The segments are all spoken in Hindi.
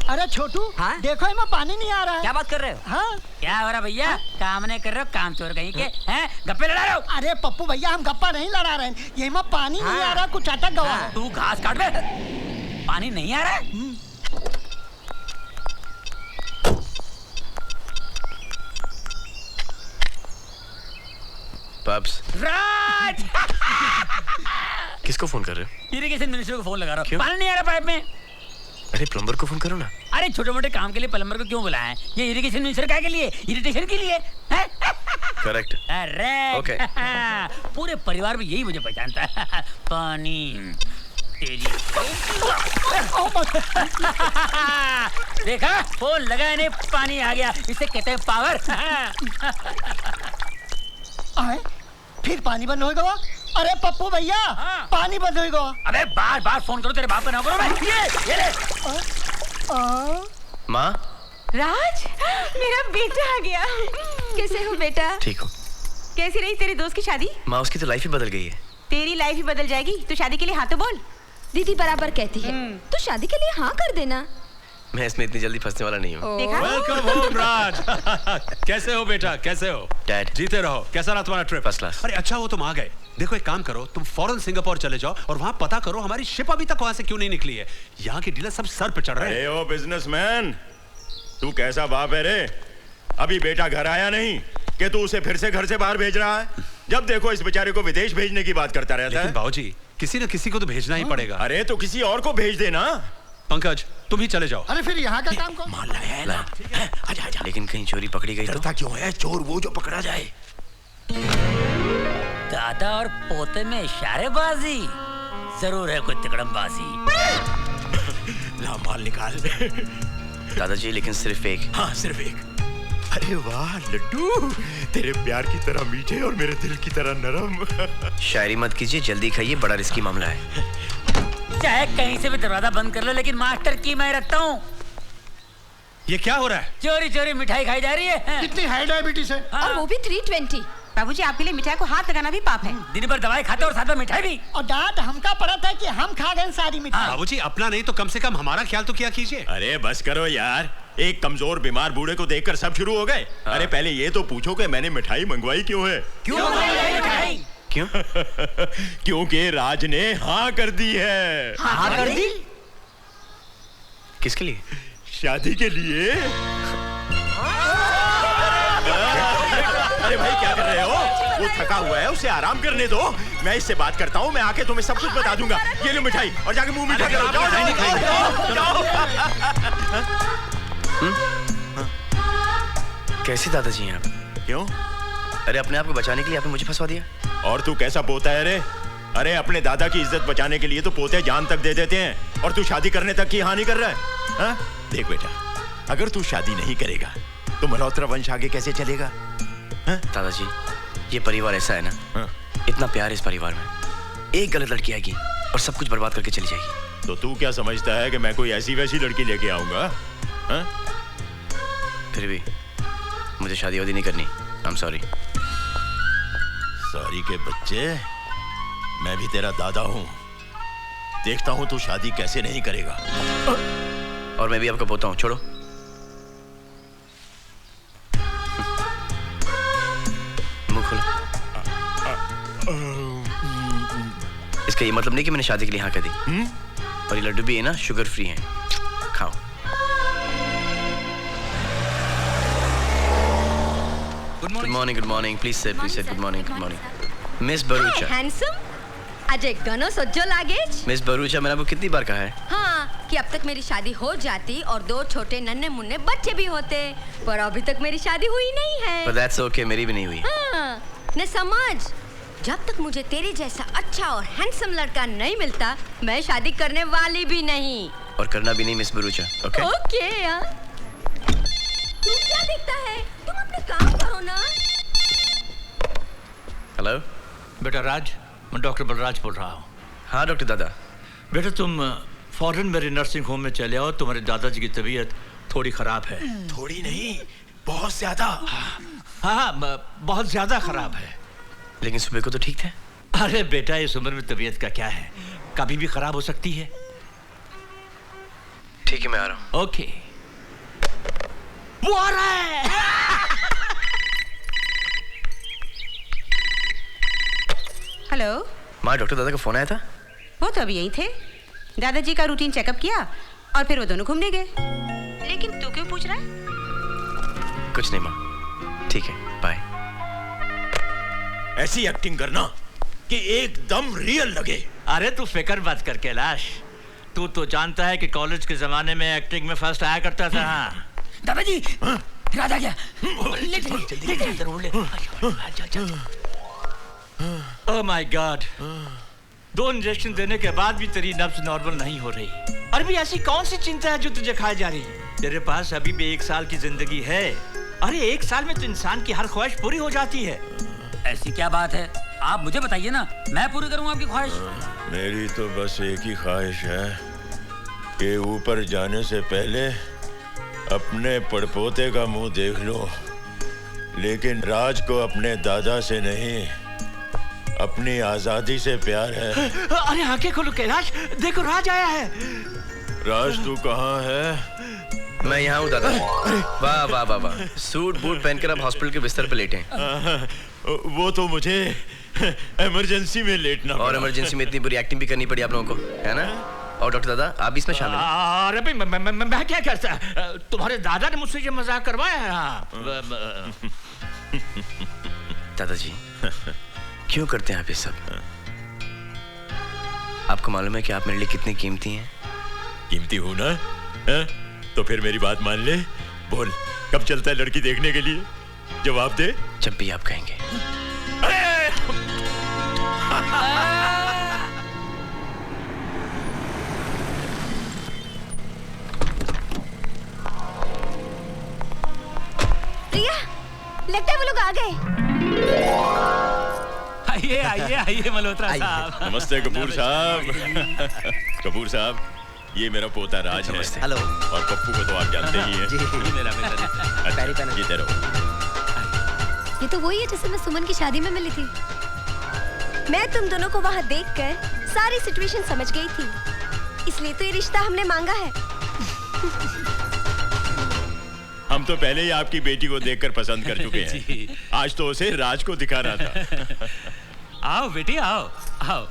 अरे छोटू, हाँ? देखो इसमें पानी नहीं आ रहा है। क्या बात कर रहे हो? हाँ? क्या हो रहा भैया? काम नहीं कर रहे हो, काम चोर कहीं के हैं? गप्पे लड़ा रहे हो? अरे पप्पू भैया, हम गप्पा नहीं लड़ा रहे हैं, ये में पानी नहीं आ रहा, कुछ अटक गवा है। तू घास काट बे। पानी नहीं आ रहा है? पब्स। राज! किसको फोन कर रहे हो? इरिगेशन मिनिस्टर को फोन लगा रहा हूँ। क्यों? पानी नहीं आ रहा पाइप में। अरे प्लम्बर को फोन करो ना। अरे छोटे मोटे काम के लिए प्लम्बर को क्यों बुलाया है? ये इरिगेशन मिनिस्टर क्या के लिए? इरिटेशन के लिए? करेक्ट। अरे ओके। पूरे परिवार में यही मुझे पहचानता है। पानी तेरी। देखा, फोन लगा नहीं, पानी आ गया। इसे कहते हैं पावर। आए? फिर पानी बंद हो गया? अरे पप्पू भैया, हाँ। पानी बंद हो गया। अबे बार बार फोन करो, तेरे बाप का ना करो मैं। ये ले। माँ। राज, मेरा बेटा आ गया। कैसे हो बेटा? ठीक हो? कैसी रही तेरी दोस्त की शादी? माँ, उसकी तो लाइफ ही बदल गई है। तेरी लाइफ ही बदल जाएगी। तू शादी के लिए हाँ तो बोल। दीदी बराबर कहती है, तो शादी के लिए हाँ कर देना। मैं इसमें इतनी जल्दी फंसने वाला नहीं हूँ। देखा? वेलकम होम राज। कैसे हो बेटा, कैसे हो? डैड। जीते रहो। कैसा रहा तुम्हारा ट्रिप? First class. अरे अच्छा वो तुम आ गए। देखो एक काम करो, तुम फौरन सिंगापुर चले जाओ और वहाँ पता करो हमारी शिप अभी तक वहाँ से क्यों नहीं निकली है। यहाँ के डीलर सब सर पे चढ़ रहे हैं। अरे ओ बिजनेसमैन, तू कैसा बाप है रे? अभी बेटा घर आया नहीं कि तू उसे फिर से घर से बाहर भेज रहा है? जब देखो इस बेचारे को विदेश भेजने की बात करता रहता लेकिन है। बाबूजी, किसी न किसी को तो भेजना ही पड़ेगा। अरे तो किसी और को भेज देना। पंकज, तुम ही चले जाओ। अरे फिर यहाँ का काम कौन? मान लाया है ना? आजा आजा। लेकिन कहीं चोरी पकड़ी गई तो? डरता क्यों है? चोर वो जो पकड़ा जाए। दादा और पोते में इशारेबाजी, जरूर है कोई तिकड़मबाजी। ला माल निकाल। दादाजी, लेकिन सिर्फ एक। हाँ सिर्फ एक। अरे वाह लड्डू, तेरे प्यार की तरह मीठे और मेरे दिल की तरह नरम। शायरी मत कीजिए, जल्दी खाइए, बड़ा रिस्की मामला है। चाहे कहीं से भी दरवाजा बंद कर लो, लेकिन मास्टर की मैं रखता हूँ। ये क्या हो रहा है? चोरी चोरी मिठाई खाई जा रही है। कितनी हाई डायबिटीज है? हाँ। और वो भी 320। बाबूजी, आपके लिए मिठाई को हाथ लगाना भी पाप है। दिन भर दवाई खाते और साथ में मिठाई भी। और डांट हमका पड़ा था कि हम खा गए सारी मिठाई। बाबूजी, अपना नहीं तो कम से कम हमारा ख्याल तो किया कीजिए। अरे बस करो यार, एक कमजोर बीमार बूढ़े को देखकर सब शुरू हो गए। अरे पहले ये तो पूछो कि मैंने मिठाई मंगवाई क्यों है? क्यों मिठाई? क्यों? क्योंकि राज ने हाँ कर दी है। हाँ कर दी? किसके लिए? शादी के लिए। अरे भाई क्या कर रहे हो? वो थका हुआ है, उसे आराम करने दो। मैं इससे बात करता हूँ, मैं आके तुम्हें सब कुछ बता दूंगा। ये लो मिठाई और जाके मुंह मीठा करो। जाओ, जाओ, जाओ, कैसे दादाजी हैं आप? क्यों? अरे अपने आप को बचाने के लिए आपने मुझे फंसवा दिया। और तू कैसा पोता है रे? अरे अपने दादा की इज्जत बचाने के लिए तो पोते जान तक दे देते हैं, और तू शादी करने तक की हानि कर रहा है। हाँ? देख बेटा, अगर तू शादी नहीं करेगा तो मल्होत्रा वंश आगे कैसे चलेगा? हाँ? दादाजी, ये परिवार ऐसा है ना, हाँ? इतना प्यार इस परिवार में। एक गलत लड़की आएगी और सब कुछ बर्बाद करके चली जाएगी। तो तू क्या समझता है कि मैं कोई ऐसी वैसी लड़की लेके आऊंगा? हाँ? फिर भी मुझे शादी वादी नहीं करनी। I am sorry. सॉरी के बच्चे, मैं भी तेरा दादा हूं। देखता हूं तू शादी कैसे नहीं करेगा। और मैं भी आपका पोता हूँ, छोड़ो। मुंह खोलो। इसका ये मतलब नहीं कि मैंने शादी के लिए हाँ कह दी। और ये लड्डू भी है ना, शुगर फ्री हैं, खाओ। Good morning, good morning. Please sit, please sit. Good morning, good morning. Miss Bharucha. Handsome, आज एक गनो सज्जो लागेज। मिस भरूचा, मैंने आपको कितनी बार कहा है हाँ, कि अब तक मेरी शादी हो जाती और 2 छोटे नन्हे मुन्ने बच्चे भी होते, पर अभी तक मेरी शादी हुई नहीं है। But that's okay, मेरी भी नहीं हुई। हाँ, न समझ, जब तक मुझे तेरे जैसा अच्छा और हैंडसम लड़का नहीं मिलता, मैं शादी करने वाली भी नहीं। और करना भी नहीं मिस भरूचा, ओके? ओके यार। तू क्या देखता है? तुम अपने काम करो ना। हेलो। बेटा राज, मैं डॉक्टर बलराज बोल रहा हूँ। हाँ डॉक्टर दादा। बेटा तुम फौरन मेरे नर्सिंग होम में चले आओ, तुम्हारे दादाजी की तबीयत थोड़ी खराब है। थोड़ी नहीं, बहुत ज्यादा। हाँ, बहुत ज्यादा खराब है। लेकिन सुबह को तो ठीक थे। अरे बेटा, इस उम्र में तबीयत का क्या है, कभी भी खराब हो सकती है। ठीक है, मैं आ रहा हूँ। ओके। वो आ रहा है। हेलो माँ, डॉक्टर दादा का फोन आया था। वो तो अभी यहीं थे। दादाजी का रूटीन चेकअप किया और फिर वो दोनों घूमने गए। लेकिन तू क्यों पूछ रहा है? कुछ नहीं माँ, ठीक है, बाय। ऐसी एक्टिंग करना कि एकदम रियल लगे। अरे तू फिक्र मत कर कैलाश, तू तो जानता है कि कॉलेज के जमाने में एक्टिंग में फर्स्ट आया करता था। हाँ। दादाजी, राधा क्या? ओह माय गॉड, 2 इंजेक्शन देने के बाद भी तेरी नब्ज नॉर्मल नहीं हो रही। अरे भी ऐसी कौन सी चिंता है जो तुझे खाई जा रही है? तेरे पास अभी भी 1 साल की जिंदगी है। अरे 1 साल में तो इंसान की हर ख्वाहिश पूरी हो जाती है। ऐसी क्या बात है? आप मुझे बताइए ना, मैं पूरी करूंगा आपकी ख्वाहिश। मेरी तो बस एक ही ख्वाहिश है कि ऊपर जाने से पहले अपने पड़पोते का मुंह देख लो, लेकिन राज को अपने दादा से नहीं, अपनी आजादी से प्यार है। अरे आंखें खोलो कैलाश, देखो राज आया है। राज तू कहाँ है? मैं यहाँ हूँ दादा। वाह वाह वाह वाह, सूट बूट पहनकर आप हॉस्पिटल के बिस्तर पे लेटे हैं। वो तो मुझे इमरजेंसी में लेटना और पड़ा। इमरजेंसी में इतनी बुरी एक्टिंग भी करनी पड़ी आप लोगों को, है ना? और डॉक्टर दादा, आप भी इसमें शामिल हैं। अरे भाई मैं क्या करता? तुम्हारे दादा ने मुझसे ये मजाक करवाया है। हाँ। दादाजी, क्यों करते हैं आप ये सब? आपको मालूम है कि आप मेरे लिए कितनी कीमती हैं? कीमती हूँ ना? तो फिर मेरी बात मान ले। बोल, कब चलता है लड़की देखने के लिए? जवाब दे। जब भी आप कहेंगे। प्रिया, लगता है वो लोग आ गए। आइए आइए आइए मल्होत्रा साहब। नमस्ते कपूर साहब। कपूर साहब, ये मेरा पोता राज है। हेलो। और पप्पू को तो आप जानते ही हैं। ये मेरा बेटा। अच्छा, ये रहो। ये तो वही है जिससे मैं सुमन की शादी में मिली थी। मैं तुम दोनों को वहाँ देखकर सारी सिचुएशन समझ गई थी, इसलिए तो ये रिश्ता हमने मांगा है। हम तो पहले ही आपकी बेटी को देखकर पसंद कर चुके हैं। आज तो उसे राज को दिखाना था। आओ बेटी, आओ आओ।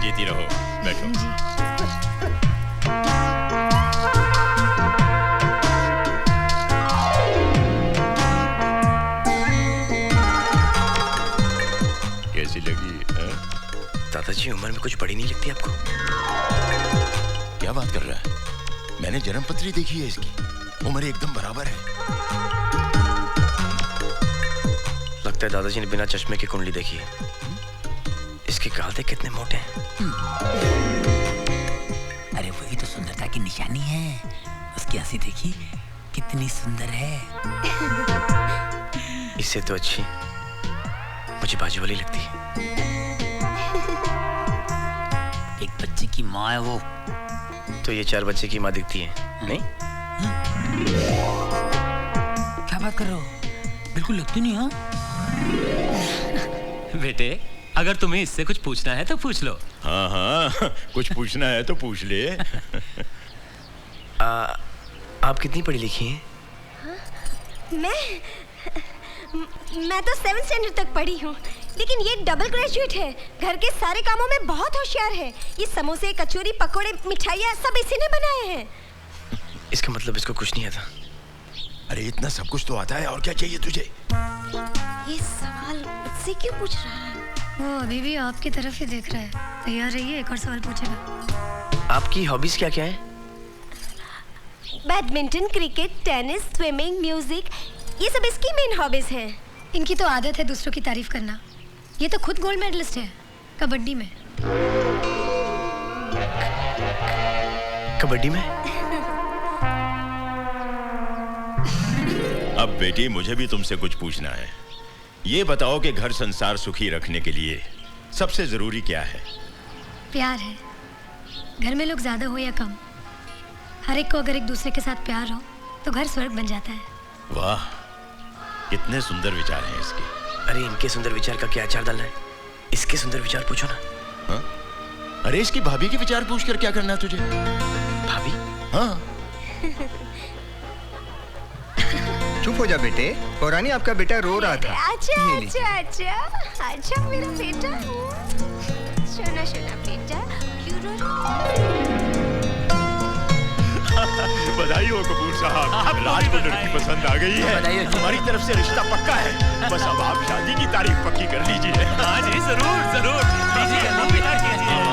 जीती रहो, बैठो। कैसी लगी? दादाजी, उम्र में कुछ बड़ी नहीं लगती आपको? क्या बात कर रहा है? मैंने जन्म पत्री देखी है इसकी, उम्र एकदम बराबर है। लगता है दादाजी ने बिना चश्मे की कुंडली देखी है। इसके गाल देख कितने मोटे हैं। अरे वही तो सुंदरता की निशानी है। उसकी हंसी देखी कितनी सुंदर है। इससे तो अच्छी मुझे बाजू वाली लगती है। एक बच्चे की माँ है वो। तो ये 4 बच्चे की माँ दिखती है, नहीं? क्या बात कर रहे हो? बिल्कुल लगती नहीं। हाँ बेटे, अगर तुम्हें इससे कुछ पूछना है तो पूछ लो। हाँ हाँ, कुछ पूछना है तो पूछ ले। आप कितनी पढ़ी लिखी हैं? मैं तो 7th स्टैंडर्ड तक पढ़ी हूँ, लेकिन ये डबल ग्रेजुएट है। घर के सारे कामों में बहुत होशियार है। ये समोसे, कचौरी, पकोड़े, मिठाइयाँ सब इसी ने बनाए हैं। इसका मतलब इसको कुछ नहीं आता। अरे इतना सब कुछ तो आता है, और क्या चाहिए तुझे? ये सवाल मुझसे क्यों पूछ रहा है? वो अभी भी आपकी तरफ ही देख रहा है। तैयार रहिए, एक और सवाल पूछेगा। आपकी हॉबीज क्या क्या है? Badminton, cricket, tennis, swimming, music, ये सब इसकी मेन हॉबीज हैं। इनकी तो आदत है दूसरों की तारीफ करना। ये तो खुद गोल्ड मेडलिस्ट है कबड्डी में। कबड्डी में? अब बेटी, मुझे भी तुमसे कुछ पूछना है। ये बताओ कि घर संसार सुखी रखने के लिए सबसे जरूरी क्या है? प्यार है। घर में लोग ज्यादा हो या कम, हर एक को अगर एक दूसरे के साथ प्यार हो तो घर स्वर्ग बन जाता है। वाह, कितने सुंदर विचार हैं इसके। अरे इनके सुंदर विचार का क्या अचार डालना है, इसके सुंदर विचार पूछो ना। हाँ? अरे इसकी भाभी के विचार पूछ कर क्या करना है तुझे? भाभी? हाँ। चुप हो जा बेटे, पौरानी आपका बेटा रो रहा था। अच्छा ये लीजिए। अच्छा अच्छा अच्छा मेरा बेटा, सुना सुना बेटा, क्यों रो रहा? बधाई हो कपूर साहब, राज को लड़की पसंद आ गई है। हमारी तरफ से रिश्ता पक्का है, बस अब आप शादी की तारीख पक्की कर लीजिए। हाँ जी, जरूर जरूर लीजिए, लीजिए।